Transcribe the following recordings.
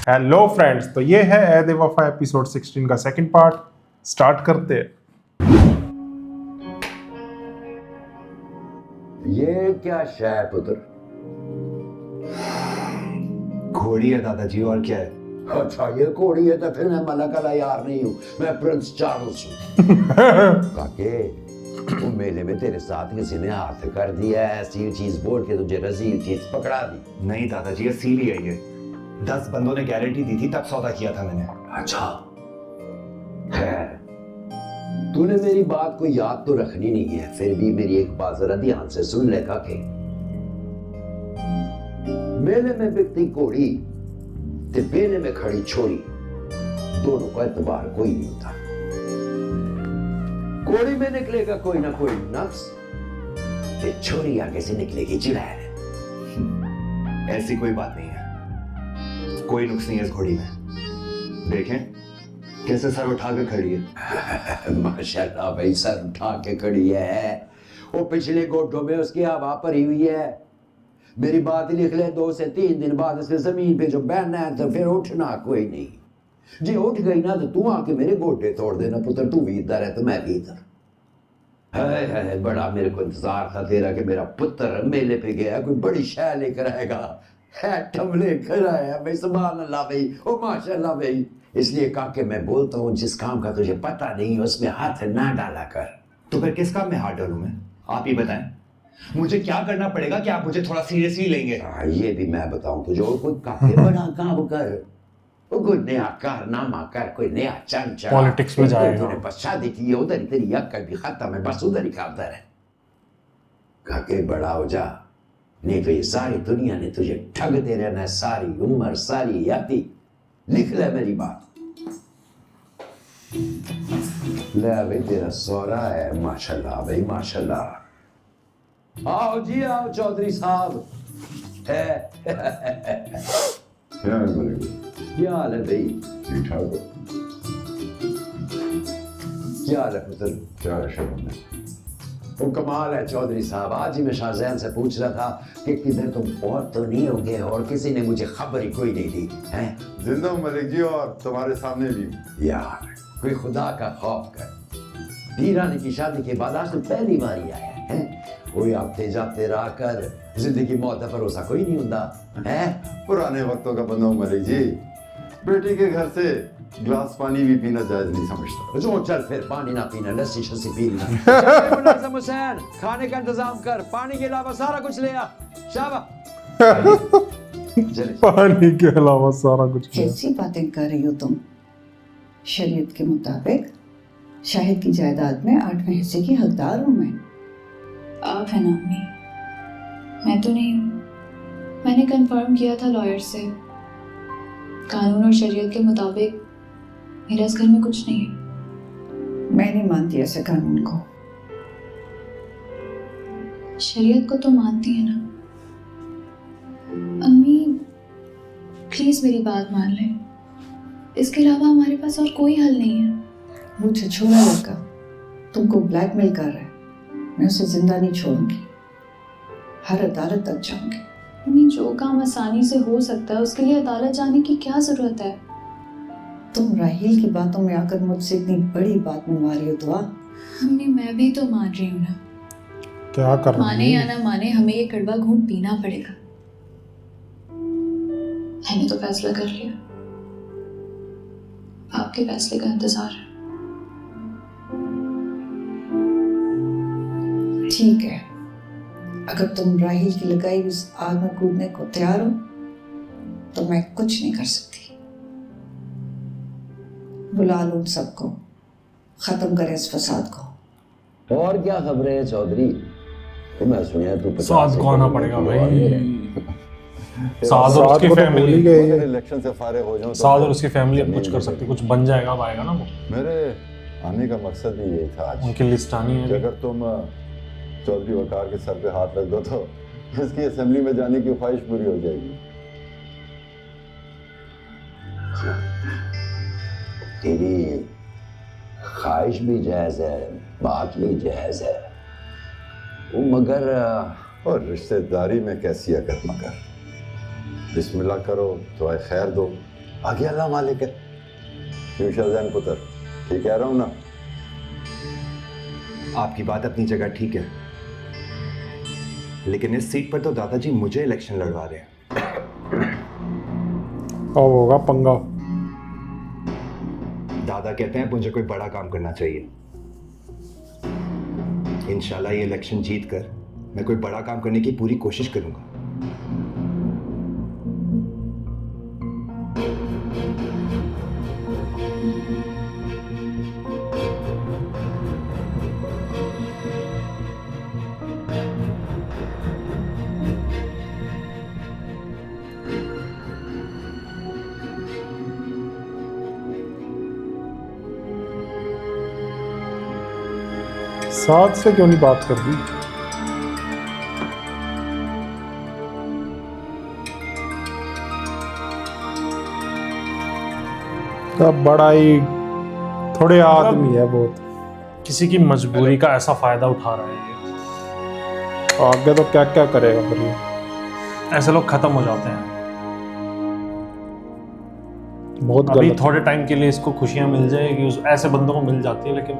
Hello friends, तो ये है ऐद वफा एपिसोड 16 का सेकंड पार्ट। स्टार्ट करते हैं। ये क्या शय पुत्र? घोड़ी है दादाजी, और क्या है? अच्छा, ये घोड़ी है तो फिर मैं मलक अला यार नहीं हूँ, मैं प्रिंस चार्ल्स हूँ। काके, वो मेले में तेरे साथ किसी ने हाथ कर दिया है, ऐसी चीज बोल के तुझे रजील चीज पकड़ा दी। नहीं दादाजी, असली है ये। 10 बंदों ने गारंटी दी थी, तब सौदा किया था मैंने। अच्छा है, तूने मेरी बात को याद तो रखनी नहीं है, फिर भी मेरी एक बात जरा ध्यान से सुन ले काके। मेले में बिकती घोड़ी ते मेले में खड़ी छोरी, दोनों का एतबार कोई नहीं होता। घोड़ी में निकलेगा कोई ना कोई नक्स, ते छोरी आगे से निकलेगी चिड़ैल। ऐसी कोई बात नहीं है, कोई नुक्स नहीं है इस घोड़ी में। देखें कैसे सर उठा के खड़ी है। माशाल्लाह भाई, सर उठा के खड़ी है। वो पिछले गोड्डों में उसकी हवा भरी हुई है। मेरी बात लिख ले, 2 से 3 दिन बाद इसने जमीन पे जो बहना है तो फिर उठना कोई नहीं। जी उठ गई ना तो तू आके मेरे गोड्डे तोड़ देना पुत्र, तू भी इधर है तो मैं भी इधर। हाय हाय, बड़ा मेरे को इंतजार था तेरा कि मेरा पुत्र मेले पे गया, कोई बड़ी शय लेकर आएगा। है लेकर आया भाई, सुभान अल्लाह भाई, ओ माशाल्लाह भाई। इसलिए काके मैं बोलता हूँ, जिस काम का तुझे पता नहीं उसमें हाथ ना डाला कर। तो फिर किस काम में हाथ डालूं मैं, आप ही बताएं। मुझे क्या करना पड़ेगा कि आप मुझे थोड़ा सीरियसली लेंगे? ये भी मैं बताऊं तुझे, कोई काफी बड़ा काम कर, कोई नया कारनामा कर, कोई नया चंचा। पॉलिटिक्स में जाएगा। तूने बस शादी की है, उधर ही तेरी अक्ल भी खत्म है, बस उधर ही का उधर है। काके बड़ा हो जा, नहीं तो ये सारी दुनिया ने तुझे ठग दे रहना है, सारी उम्र, सारी यादी। लिख ले मेरी बात। ले भाई, तेरा सौरा है, माशाल्लाह भाई माशाल्लाह। आओ जी आओ चौधरी साहब। क्या हाल है भाई? ठीक ठाक हो? क्या हाल है पुत्र? क्या है? वो कमाल है चौधरी साहब, आज ही मैं शाहजहान से पूछ रहा था कि किधर तुम बहुत तो नहीं होंगे, और किसी ने मुझे खबर ही कोई नहीं दी है। जिंदा हूं मलिक जी, और तुम्हारे सामने भी। यार कोई खुदा का खौफ कर, धीरानी की शादी के बाद आज तो पहली बार ही आया है। कोई आते जाते रह कर जिंदगी मौत का भरोसा कोई नहीं होता है। पुराने वक्तों का बंदा हूं मलिक जी, बेटी के घर से ग्लास पानी भी पीना जायज नहीं समझता। जो चल फिर, पानी ना पीना, लस्सी शस्सी पी लेना। मुलाजिम हुसैन, खाने का इंतजाम कर, पानी के अलावा सारा कुछ ले आ। शाबाश। पानी के अलावा सारा कुछ। कैसी बातें कर रही हो तुम? शरीयत के मुताबिक शाहिद की जायदाद में 8वें हिस्से की हकदार हूँ मैं। आप है ना अम्मी, मैं तो नहीं हूँ। मैंने कंफर्म किया था लॉयर से, कानून और शरीयत के मुताबिक मेरा इस घर में कुछ नहीं है। मैं नहीं मानती ऐसे कानून को। शरीयत को तो मानती है ना अम्मी, प्लीज मेरी बात मान लें। इसके अलावा हमारे पास और कोई हल नहीं है। मुझे छोड़ा लड़का तुमको ब्लैकमेल कर रहा है, मैं उसे जिंदा नहीं छोड़ूंगी, हर अदालत तक जाऊंगी। अम्मी, जो काम आसानी से हो सकता है उसके लिए अदालत जाने की क्या जरूरत है? तुम राहील की बातों में आकर मुझसे इतनी बड़ी बात मनवा रही हो दुआ। अम्मी, मैं भी तो मान रही हूँ ना। क्या कर माने रही या है? ना माने, हमें ये कड़वा घूंट पीना पड़ेगा। मैंने तो फैसला कर लिया, आपके फैसले का इंतजार है। ठीक है, अगर तुम राहील की लगाई उस आग में कूदने को तैयार हो तो मैं कुछ नहीं कर सकती। बुला लो उन सबको, खत्म करें इस फसाद को। और क्या खबर है चौधरी? तो मैं सुना तू 50 साथ से को आना करोड़ पड़ेगा की भाई। आवाज़ है। साथ और उसकी फैमिली, अगर इलेक्शन से फारिग हो जाऊं तो साथ और उसकी फैमिली अब कुछ कर सकती, कुछ बन जाएगा, अब आएगा ना वो। मेरे आने का मकसद भी यही था आज, उनकी लिस्ट आनी कि है। अगर तुम चौधरी वकार के सर पे हाथ रख दो तो इसकी असेंबली में जाने की ख्वाहिश पूरी हो जाएगी। तेरी ख्वाहिश भी जायज है, बात भी जायज है, मगर और रिश्तेदारी में कैसी अकल मगर। बिस्मिल्लाह करो, दुआए खैर दो, बाकी अल्लाह मालिक है। क्यों शाहजहान पुत्र, ठीक कह रहा हूँ ना? आपकी बात अपनी जगह ठीक है, लेकिन इस सीट पर तो दादाजी मुझे इलेक्शन लड़वा रहे हैं। अब होगा पंगा। दादा कहते हैं मुझे कोई बड़ा काम करना चाहिए। इंशाल्लाह ये इलेक्शन जीत कर मैं कोई बड़ा काम करने की पूरी कोशिश करूंगा। साथ से क्यों नहीं बात कर रही? तब बड़ा ही थोड़े आदमी है बहुत। किसी की मजबूरी का ऐसा फायदा उठा रहा है ये। आगे तो क्या क्या करेगा फिर ये? ऐसे लोग खत्म हो जाते हैं। बहुत अभी गलत। थोड़े टाइम के लिए इसको खुशियां मिल जाएगी, उस ऐसे बंदों को मिल जाती है, लेकिन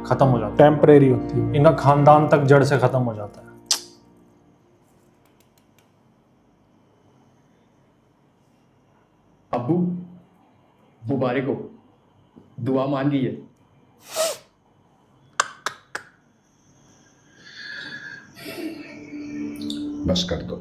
खत्म हो जाता है। टेम्परेरी होती है। इनका खानदान तक जड़ से खत्म हो जाता है। अब्बू मुबारक हो, दुआ मांगी है। बस कर दो,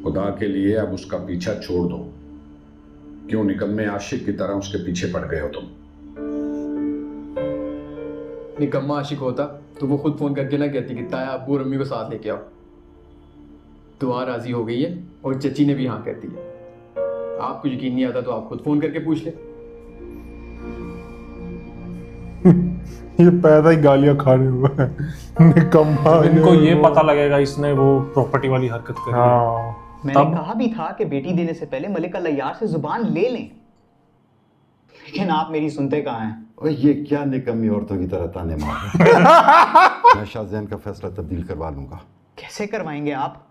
खुदा के लिए अब उसका पीछा छोड़ दो। क्यों निकम्मे आशिक की तरह उसके पीछे पड़ गए हो तुम? निकम्मा आशिक होता तो वो खुद फोन करके ना कहती कि ताया अब्बू और अम्मी को साथ लेके आओ। दुआ राजी हो गई है और चची ने भी हाँ कर दी है। आपको यकीन नहीं आता तो आप खुद फोन करके पूछ ले। ये पैदा ही गालियां खाने हुआ है। निकम्मा। जब इनको ये पता लगेगा इसने वो प्रॉपर्टी वाली हरकत करी है। हाँ। मैंने तब- कहा भी था कि बेटी देने से पहले मलिका लैयार से जुबान ले लें, लेकिन आप मेरी सुनते कहाँ हैं? और ये क्या निकम्मी औरतों की तरह ताने मार रहे हैं? मैं शाहजहान का फैसला तब्दील करवा लूंगा। कैसे करवाएंगे आप?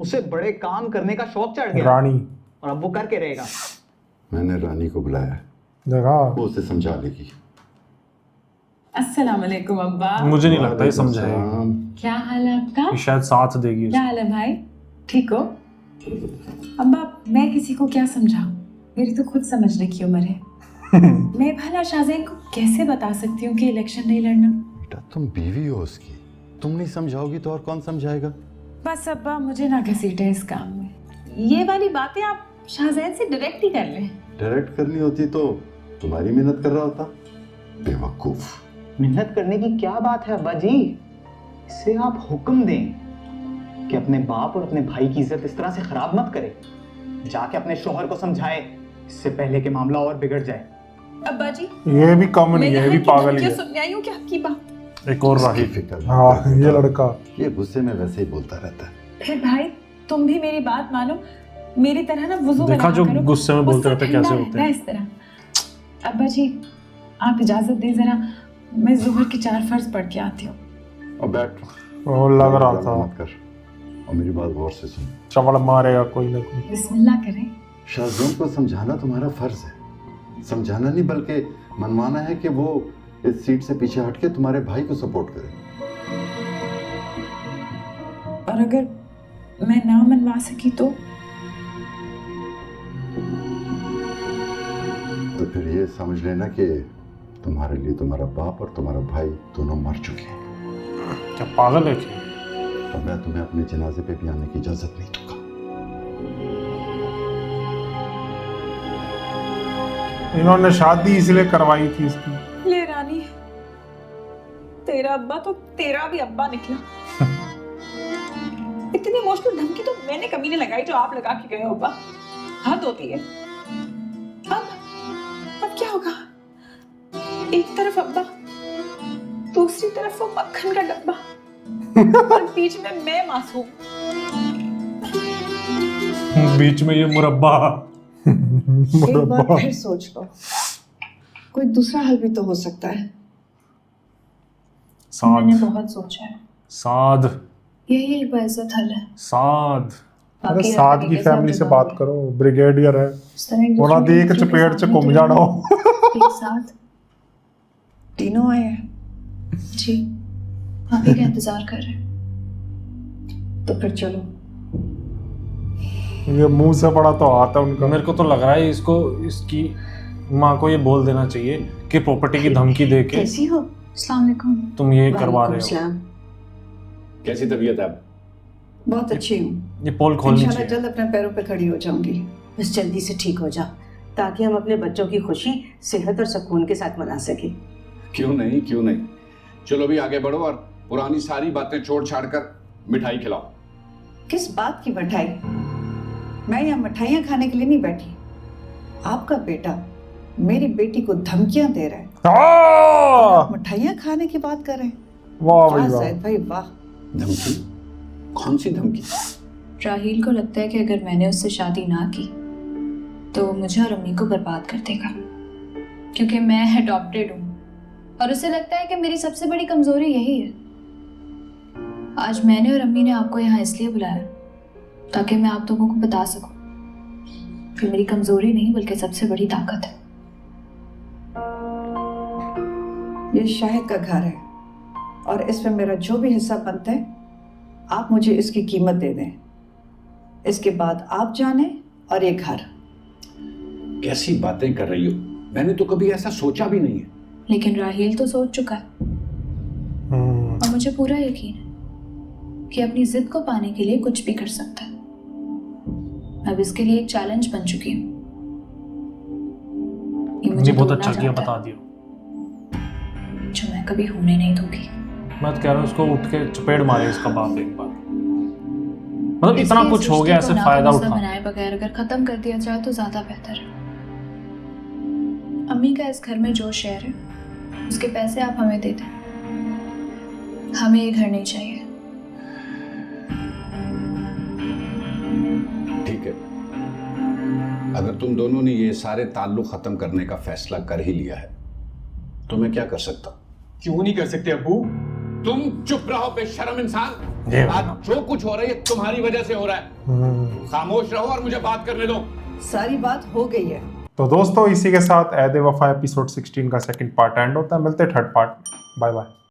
उसे बड़े काम करने का शौक चढ़ गया रानी और अब वो करके रहेगा। मैंने रानी को बुलाया है, देखा। वो उसे समझा लेगी। अस्सलाम वालेकुम अब्बा। मुझे नहीं लगता ये समझाएगी। वालेकुम क्या हाल है आपका? ये शायद साथ देगी क्या हाल है भाई? ठीक हो? अब्बा मैं किसी को क्या समझाऊं? मेरी तो खुद समझने की उम्र है। मैं भला शाहजहान को कैसे बता सकती हूँ कि इलेक्शन नहीं लड़ना? बेटा, तुम बीवी हो उसकी, तुम नहीं समझाओगी तो और कौन समझाएगा? बस अब्बा मुझे ना घसीटे इस काम में। ये वाली बातें आप शाहजहान से डायरेक्ट ही कर लें। डायरेक्ट करनी होती तो तुम्हारी मेहनत कर रहा होता। बेवकूफ। मेहनत करने की क्या बात है अब्बा जी? इससे आप हुक्म दें कि अपने बाप और अपने भाई की इज्जत इस तरह से खराब मत करे। जाके अपने शोहर को समझाए, इससे पहले कि मामला और बिगड़ जाए। अब्बा जी ये भी कम नहीं है, ये भी पागल ही है। सुनने आई हूँ क्या आपकी बात? एक और राही। फिक्र मत हाँ, कर ये बेटा। लड़का ये गुस्से में वैसे ही बोलता रहता है। फिर भाई तुम भी मेरी बात मानो, मेरी तरह ना वुजू देखा बनाया जो करो। गुस्से में बोलते उससे रहते ठंडा कैसे रहता होते है हैं। इस तरह। अब्बा जी आप इजाजत दें जरा, मैं ज़ोहर के 4 फर्ज पढ़ के आती हूँ। और बैठ, वो लग रहा ड्रामा था मत कर और मेरी बात गौर से सुन। चवड़ मारेगा कोई ना कोई। बिस्मिल्लाह करें। शाहजहान को समझाना तुम्हारा फर्ज है। समझाना नहीं बल्कि मनवाना है कि वो इस सीट से पीछे हट के तुम्हारे भाई को सपोर्ट करे। और अगर मैं ना मनवा सकी तो फिर ये समझ लेना कि तुम्हारे लिए तुम्हारा बाप और तुम्हारा भाई दोनों मर चुके हैं। क्या पागल है क्या? और मैं तुम्हें अपने जनाजे पे भी आने की इजाजत नहीं दूंगा। इन्होंने शादी इसलिए करवाई थी इसकी। ले रानी, तेरा अब्बा तो तेरा भी अब्बा निकला। इतनी इमोशनल धमकी तो मैंने कभी नहीं लगाई जो आप लगा के गए हो अब्बा। हद होती है। अब क्या होगा? एक तरफ अब्बा, दूसरी तरफ वो मक्खन का डब्बा और बीच में मैं मासूम। बीच में ये मुरब्बा। एक बार फिर सोच लो, कोई दूसरा हल भी तो हो सकता है। मैंने साध बहुत सोचा है, साध यही एक बेइज्जत हल है। साध। अरे बाकी हर साथ की तरीके फैमिली से हम बात निभाएंगे। करो, ब्रिगेडियर है, इस तरह एक बोला दूसरे देख के चपेट च सामने घूम तो जाना हो। एक साथ तीनों आए हैं। जी आप ही का इंतजार कर रहे हैं। तो फिर चलो। ये मुंह से बड़ा तो आता उनका। मेरे को तो लग रहा है इसको इसकी माँ को ये बोल देना चाहिए कि प्रॉपर्टी की धमकी दे के कैसी हो? अस्सलाम वालेकुम। तुम ये करवा रहे हो। सलाम। कैसी तबीयत है अब? बहुत अच्छी हूँ। ये पोल खोलनी इंशाल्लाह चाहिए। जल्द अपने पैरों पे खड़ी हो जाऊंगी। बस जल्दी से ठीक हो जा ताकि हम अपने बच्चों की खुशी सेहत और सुकून के साथ मना सकें। क्यों नहीं, क्यों नहीं। चलो अभी आगे बढ़ो और पुरानी सारी बातें छोड़ छाड़ कर मिठाई खिलाओ। किस बात की मिठाई? मैं यहाँ मिठाइयाँ खाने के लिए नहीं बैठी। आपका बेटा मेरी बेटी को धमकियां दे रहा है, आह! मिठाइयाँ खाने की बात कर रहे हैं। वाह भाई वाह। ज़ैद भाई वाह। धमकी? कौन सी धमकी? राहील को लगता है कि अगर मैंने उससे शादी ना की तो वो मुझे और अम्मी को बर्बाद कर देगा, क्योंकि मैं अडॉप्टेड हूँ और उसे लगता है कि मेरी सबसे बड़ी कमजोरी यही है। आज मैंने और अम्मी ने आपको यहाँ इसलिए बुलाया ताकि मैं आप लोगों को बता सकूं कि मेरी कमजोरी नहीं बल्कि सबसे बड़ी ताकत है। ये शाहिद का घर है और इसमें मेरा जो भी हिस्सा बनता है आप मुझे इसकी कीमत दे दें। इसके बाद आप जाने और ये घर। कैसी बातें कर रही हो? मैंने तो कभी ऐसा सोचा भी नहीं है। लेकिन राहील तो सोच चुका है और मुझे पूरा यकीन है कि अपनी जिद को पाने के लिए कुछ भी कर सकता है। अब इसके लिए एक चैलेंज बन चुकी हूँ। ये मुझे बहुत तोड़ना अच्छा किया, चाहता बता है, दियो। जो मैं कभी होने नहीं दूंगी। मैं तो कह रहा हूँ इसको उठ के चपेट मारे इसका बाप एक बार। मतलब इतना इसलिए कुछ हो गया, ऐसे रिश्ते को फायदा नाकाबिस्ता उठा। बनाए बगैर अगर खत्म कर दिया जाए तो ज्यादा बेहतर है। अम्मी का इस घर में जो शेयर है उसके पैसे आप हमें दे दें। हमें ये घर नहीं चाहिए। ठीक है, अगर तुम दोनों ने ये सारे ताल्लुक खत्म करने का फैसला कर ही लिया है तो मैं क्या कर सकता हूँ? क्यों नहीं कर सकते अब्बू? तुम चुप रहो बेशरम इंसान। आज जो कुछ हो रहा है ये तुम्हारी वजह से हो रहा है। खामोश रहो और मुझे बात करने दो। सारी बात हो गई है। तो दोस्तों इसी के साथ ऐद वफा एपिसोड 16 का सेकंड पार्ट एंड होता है। मिलते हैं थर्ड पार्ट। Bye bye.